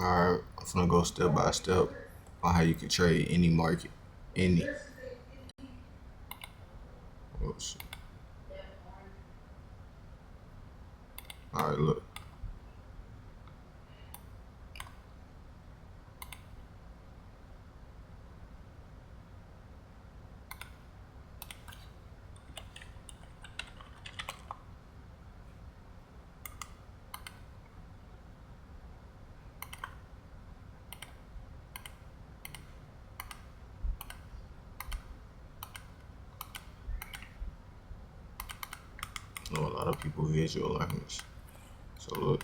Alright, I'm gonna go step by step on how you can trade any market. Any. Oh, shit. Alright, look. I know a lot of people visual language. So look.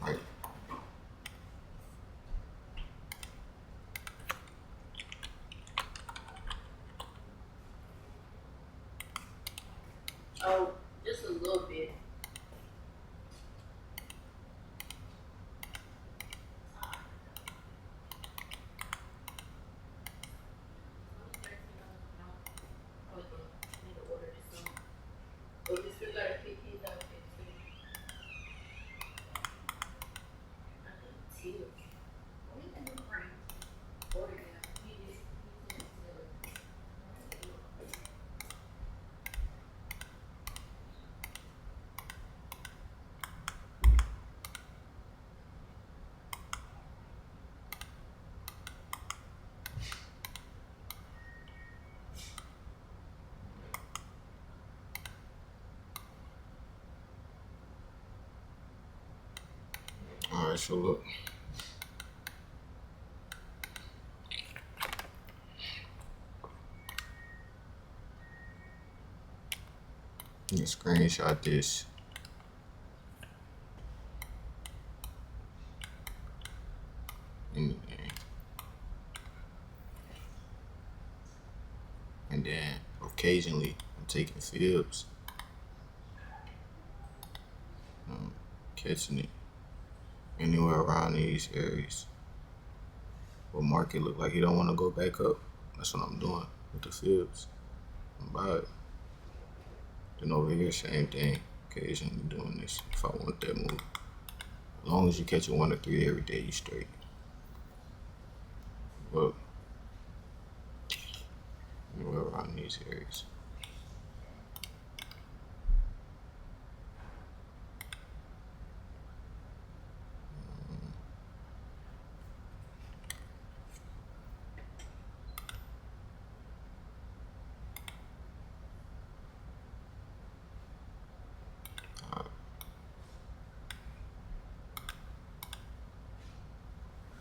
Right. Oh, just a little bit. Alright, so look. You can screenshot this. Anything. And then occasionally I'm taking fibs. Catching it anywhere around these areas. What market look like he don't want to go back up. That's what I'm doing with the fibs. I'm buy it. Then over here, same thing. Occasionally doing this if I want that move. As long as you catch a 1 or 3 every day, you straight. But anywhere around these areas.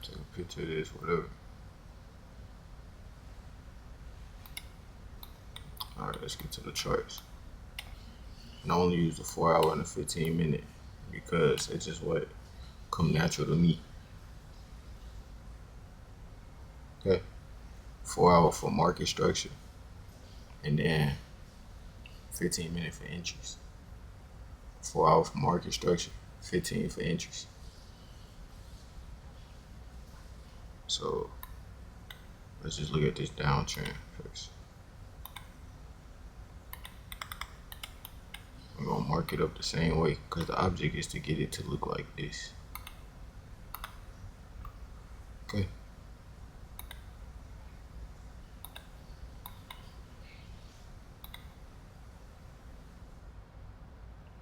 Take a picture of this, whatever. Alright, let's get to the charts. And I only use the 4 hour and the 15 minute because it's just what come natural to me. Okay. 4 hour for market structure. And then 15 minute for entries. 4 hour for market structure, 15 for entries. So let's just look at this downtrend first. I'm gonna mark it up the same way because the object is to get it to look like this. Okay.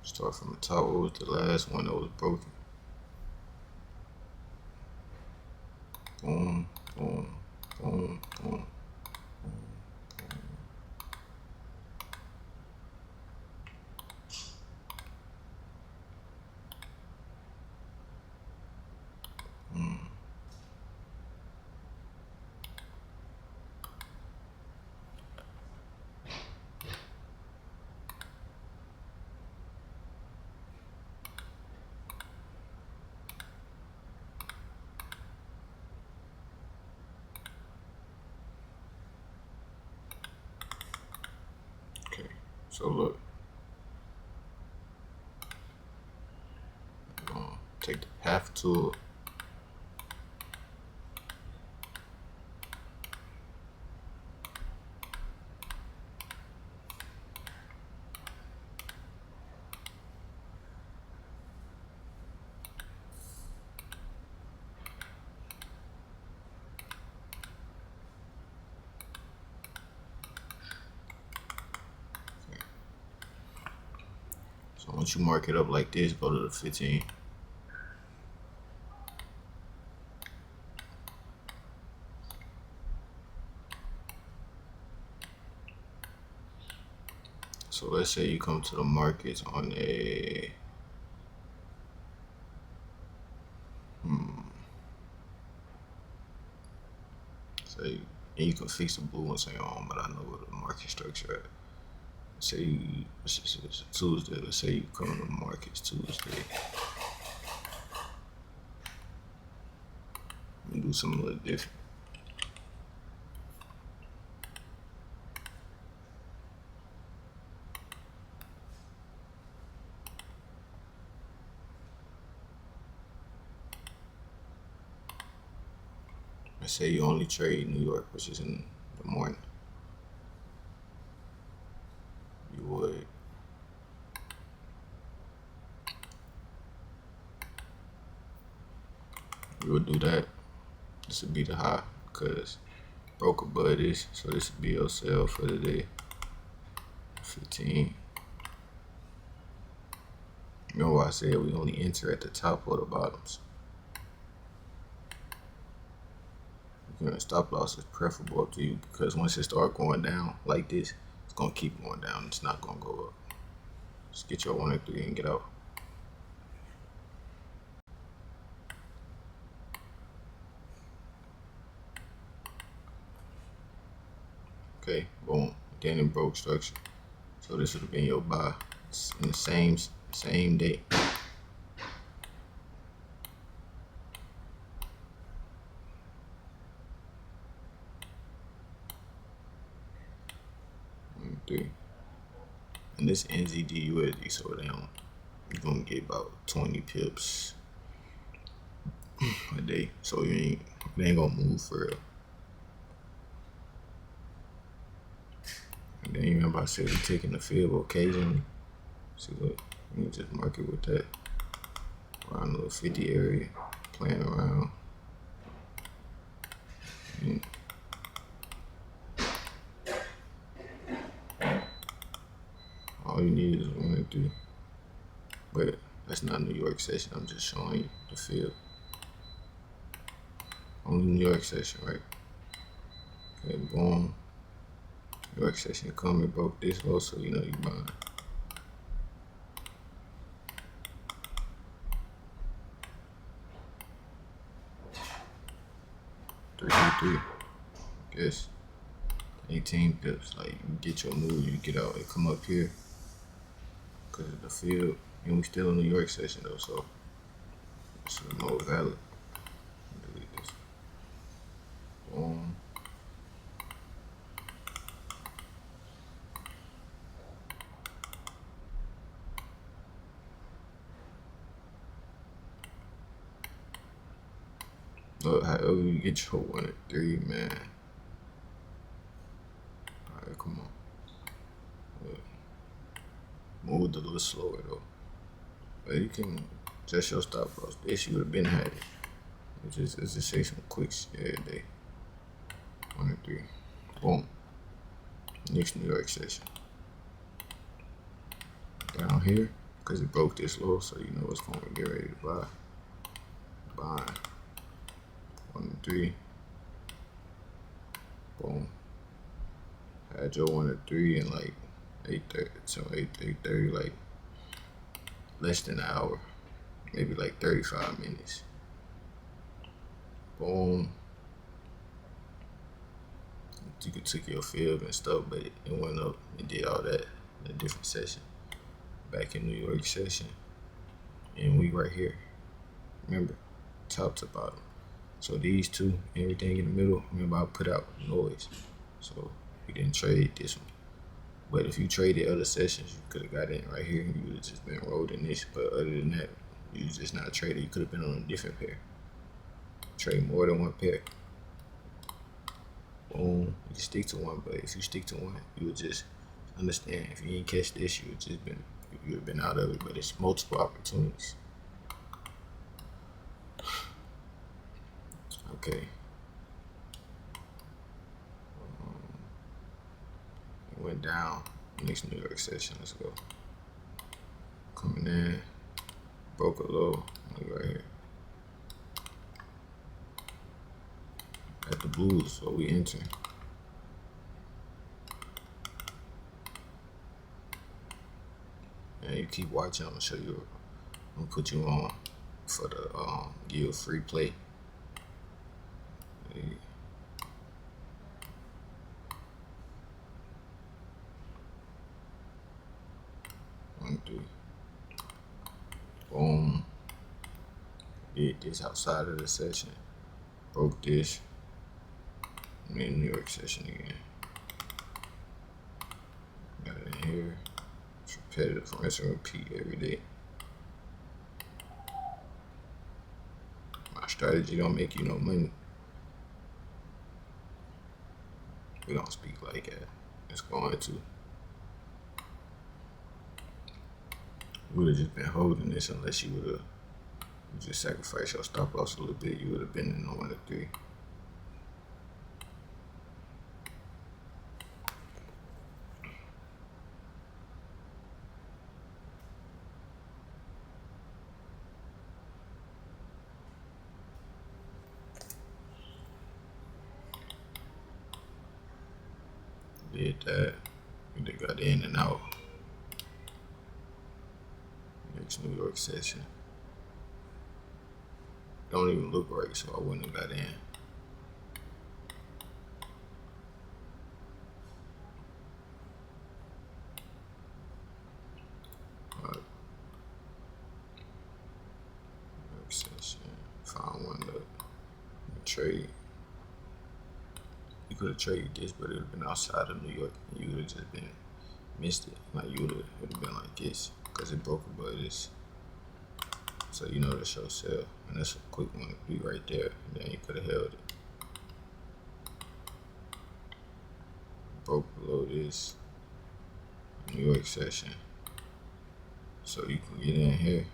Start from the top. What was the last one that was broken? Boom, boom. So look, take the path tool. So once you mark it up like this, go to the 15. So let's say you come to the markets on a say, and you can fix the blue ones on your own, but I know what the market structure at. Say you, it's Tuesday. Let's say you come to the markets Tuesday. You do something a little different. Let's say you only trade New York, which is in the morning. You would do that. This would be the high because broke above this, so this would be your sell for the day. 15. You know why I said we only enter at the top or the bottoms. Stop loss is preferable to you because once it start going down like this, it's gonna keep going down. It's not gonna go up. Just get your 1 and 3 and get out. Okay, boom. Then it broke structure. So this would have been your buy. It's in the same day. Three. And this NZD/USD, so they don't. You're gonna get about 20 pips a day. So they ain't gonna move for real. And then you remember I said we're taking the fib occasionally. See, look, you can just mark it with that around the little 50 area, playing around. And all you need is 1 and 3. But that's not New York session. I'm just showing you the fib. Only New York session, right? Okay, boom. New York session come and broke this low, so you know you buying. Three. Guess 18 pips. Like you get your move, you get out, and come up here because of the field. And we still in New York session though, so it's more valid. Delete this. Boom. Look, however you get your 1 and 3, man. Alright, come on. Look. Moved a little slower though. But you can adjust your stop loss. This you would have been had it. Let's just say some quicks every day. 1 and 3. Boom. Next New York session. Down here, because it broke this low, so you know it's going to get ready to buy. Buying. 1 and 3. Boom. Had your 1 and 3 in like 8:30, so 8:30, like less than an hour, maybe like 35 minutes. Boom. You could take your fib and stuff, but it went up and did all that in a different session. Back in New York session, and we right here. Remember, top to bottom. So these two, everything in the middle. Remember, I put out noise, so we didn't trade this one. But if you traded other sessions, you could have got in right here. You would have just been rolled in this. But other than that, you just not a trader. You could have been on a different pair. Trade more than one pair. Boom. You can stick to one, but if you stick to one, you would just understand. If you ain't catch this, you would have been out of it. But it's multiple opportunities. Okay. It went down. Next New York session. Let's go. Coming in. Broke a low. Look right here. At the blues, so we enter. And you keep watching. I'm gonna show you. I'm gonna put you on for the give you a free play. One, three. Boom. Did this outside of the session. Broke this. And then New York session again. Got it in here. It's repetitive, rinse and repeat every day. My strategy don't make you no money. We don't speak like that. It's going to. You would have just been holding this unless you would have just sacrificed your stop loss a little bit. You would have been in 1 to 3. Did that. They got in and out. Next New York session. Don't even look right, so I wouldn't have got in. New York session. Found one to trade. You could have traded this, but it would have been outside of New York. You would have just been missed it. Like you would have been like this, because it broke above this. So you know the show sell, and that's a quick one to be right there. And then you could have held it. Broke below this New York session, so you can get in here.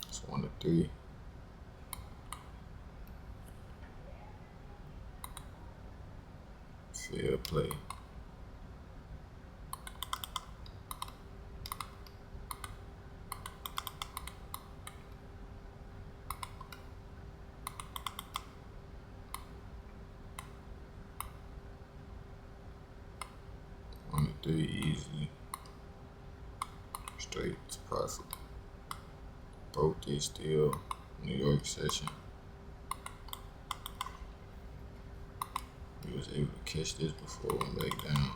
It's 1 to 3. Fair play. One to 3 easy. Straight to profit. Broke this still. New York session. We was able to catch this before it went back down.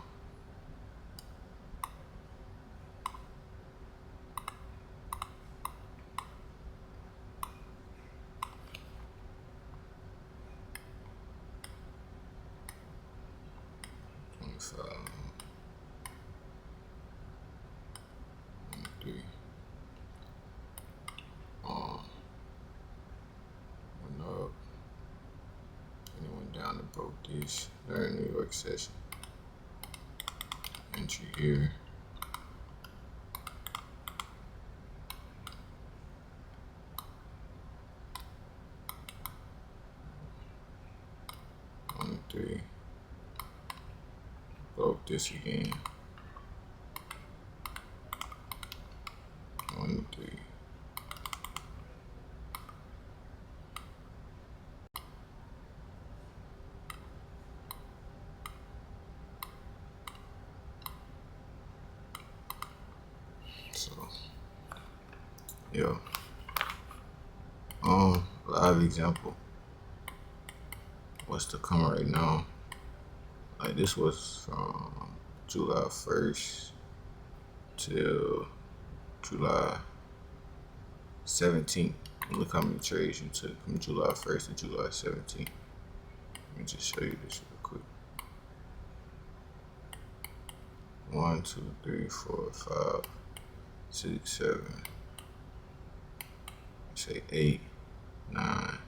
Went up, and it went down and broke this during New York session. Entry here. One to 3. Broke this again. 1 to 3. So, yeah. Live example. What's to come right now? Like this was from July 1st till July 17th. Look how many trades you took from July 1st to July 17th. Let me just show you this real quick. 1, 2, 3, 4, 5, 6, 7, say 8, 9,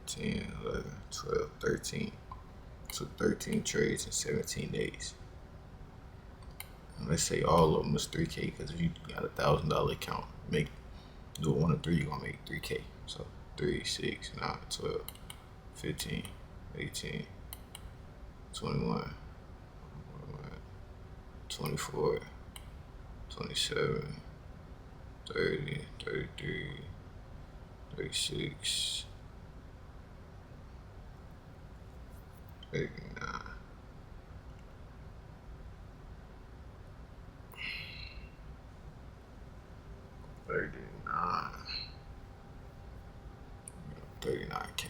10, 11, 12, 13. Took 13 trades in 17 days. And let's say all of them was 3K, because if you got $1,000 account, do it 1 to 3, you're gonna make 3K. So 3, 6, 9, 12, 15, 18, 21, 24, 27, 30, 33, 36, 39, 39, 39K.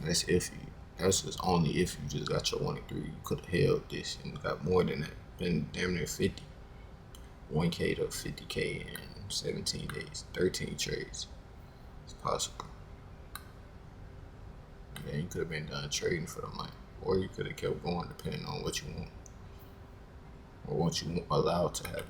That's if you. That's just only if you just got your 1 and 3. You could have held this and got more than that. Been damn near 50. 1K to 50K in 17 days. 13 trades. It's possible. And then you could have been done trading for the money. Or you could have kept going depending on what you want. Or what you allowed to happen.